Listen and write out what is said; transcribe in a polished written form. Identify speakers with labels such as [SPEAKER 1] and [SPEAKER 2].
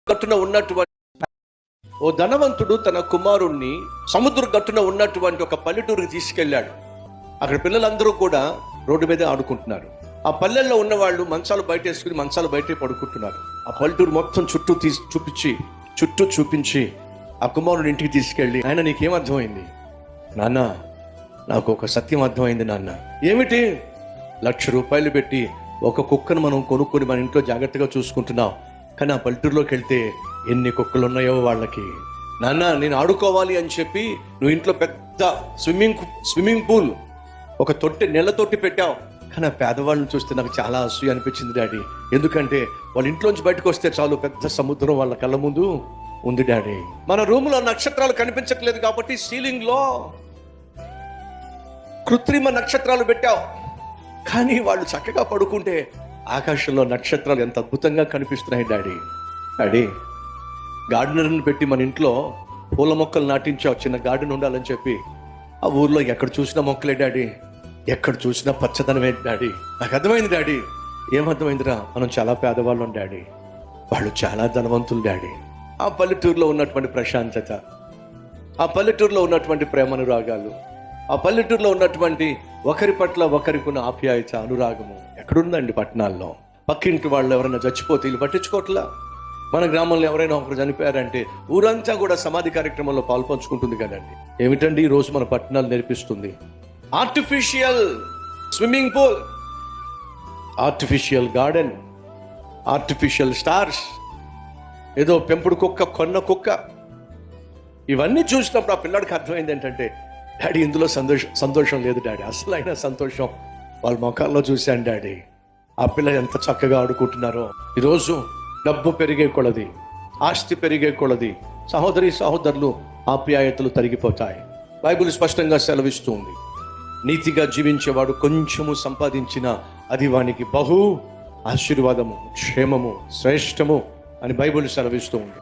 [SPEAKER 1] గట్టున ఉన్నటువంటి ఓ ధనవంతుడు తన కుమారుణ్ణి సముద్ర గట్టున ఉన్నటువంటి ఒక పల్లెటూరుకి తీసుకెళ్ళాడు. అక్కడ పిల్లలందరూ కూడా రోడ్డు మీదే ఆడుకుంటున్నారు. ఆ పల్లెల్లో ఉన్న వాళ్ళు మంచాలు బయట వేసుకుని మంచాలు బయటే పడుకుంటున్నారు. ఆ పల్లెటూరు మొత్తం చుట్టూ చూపించి ఆ కుమారుడు ఇంటికి తీసుకెళ్ళి, ఆయన నీకేం అర్థమైంది? నాన్న, నాకు ఒక సత్యం అర్థమైంది నాన్న. ఏమిటి? 1,00,000 రూపాయలు పెట్టి ఒక కుక్కను మనం కొనుక్కొని మన ఇంట్లో జాగ్రత్తగా చూసుకుంటున్నాం. కానీ ఆ పల్లెటూరులోకి వెళ్తే ఎన్ని కుక్కలు ఉన్నాయో వాళ్ళకి. నాన్న, నేను ఆడుకోవాలి అని చెప్పి నువ్వు ఇంట్లో పెద్ద స్విమ్మింగ్ పూల్, ఒక నీళ్ళ తొట్టి పెట్టావు. కానీ ఆ పేదవాళ్ళని చూస్తే నాకు చాలా అసూయ అనిపించింది డాడీ. ఎందుకంటే వాళ్ళ ఇంట్లోంచి బయటకు వస్తే చాలు పెద్ద సముద్రం వాళ్ళ కళ్ళ ముందు ఉంది డాడీ. మన రూములో నక్షత్రాలు కనిపించట్లేదు కాబట్టి సీలింగ్ లో కృత్రిమ నక్షత్రాలు పెట్టావు. కానీ వాళ్ళు చక్కగా పడుకుంటే ఆకాశంలో నక్షత్రాలు ఎంత అద్భుతంగా కనిపిస్తున్నాయి డాడీ. గార్డెనర్ని పెట్టి మన ఇంట్లో పూల మొక్కలు నాటించావు, చిన్న గార్డెన్ ఉండాలని చెప్పి. ఆ ఊర్లో ఎక్కడ చూసినా మొక్కలే డాడీ, ఎక్కడ చూసినా పచ్చదనమే డాడీ. నాకు అర్థమైంది డాడీ. ఏమర్థమైందిరా? మనం చాలా పేదవాళ్ళం డాడీ, వాళ్ళు చాలా ధనవంతులు డాడీ. ఆ పల్లెటూరులో ఉన్నటువంటి ప్రశాంతత, ఆ పల్లెటూరులో ఉన్నటువంటి ప్రేమానురాగాలు, ఆ పల్లెటూరులో ఉన్నటువంటి ఒకరి పట్ల ఒకరికి ఉన్న ఆప్యాయత, అనురాగము ఎక్కడుందండి పట్టణాల్లో? పక్కింటి వాళ్ళు ఎవరైనా చచ్చిపోతే వీళ్ళు పట్టించుకోవట్లా. మన గ్రామంలో ఎవరైనా ఒకరు చనిపోయారంటే ఊరంతా కూడా సమాధి కార్యక్రమంలో పాల్పంచుకుంటుంది కదండి. ఏమిటండి ఈ రోజు మన పట్టణాలు నేర్పిస్తుంది? Artificial swimming pool, artificial garden, artificial stars, ఏదో పెంపుడు కుక్క, కొన్న కుక్క. ఇవన్నీ చూసినప్పుడు ఆ పిల్లాడికి అర్థమైంది ఏంటంటే, డాడీ ఇందులో సంతోషం లేదు డాడీ. అసలైన సంతోషం వాళ్ళ ముఖాల్లో చూశాను డాడీ. ఆ పిల్ల ఎంత చక్కగా ఆడుకుంటున్నారో. ఈరోజు డబ్బు పెరిగే కొలది, ఆస్తి పెరిగే కొలది సహోదరులు ఆప్యాయతలు తరిగిపోతాయి. బైబిల్ స్పష్టంగా సెలవిస్తూ ఉంది, నీతిగా జీవించేవాడు కొంచెము సంపాదించిన అది వానికి బహు ఆశీర్వాదము, క్షేమము, శ్రేష్టము అని బైబిల్ సెలవిస్తూ ఉంది.